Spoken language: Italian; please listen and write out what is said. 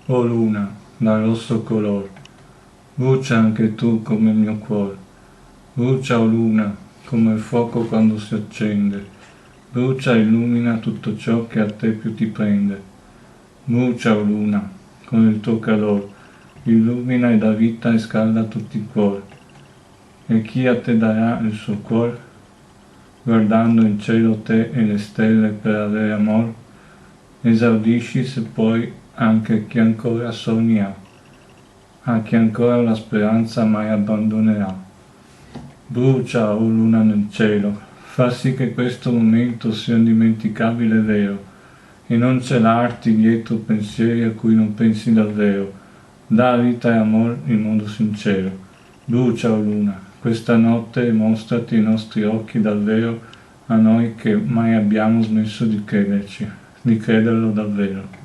O luna, dal rosso color, brucia anche tu come il mio cuore. Brucia, o luna, come il fuoco quando si accende. Brucia e illumina tutto ciò che a te più ti prende. Brucia, o luna, con il tuo calor, illumina e dà vita e scalda tutti i cuori. E chi a te darà il suo cuore? Guardando in cielo te e le stelle per avere amor, esaudisci se poi anche chi ancora sogni ha, a chi ancora la speranza mai abbandonerà. Brucia, o luna nel cielo, fa sì che questo momento sia indimenticabile e vero, e non celarti dietro pensieri a cui non pensi davvero. Dà vita e amor in modo sincero. Brucia, o luna, questa notte e mostrati i nostri occhi davvero a noi che mai abbiamo smesso di crederci, di crederlo davvero.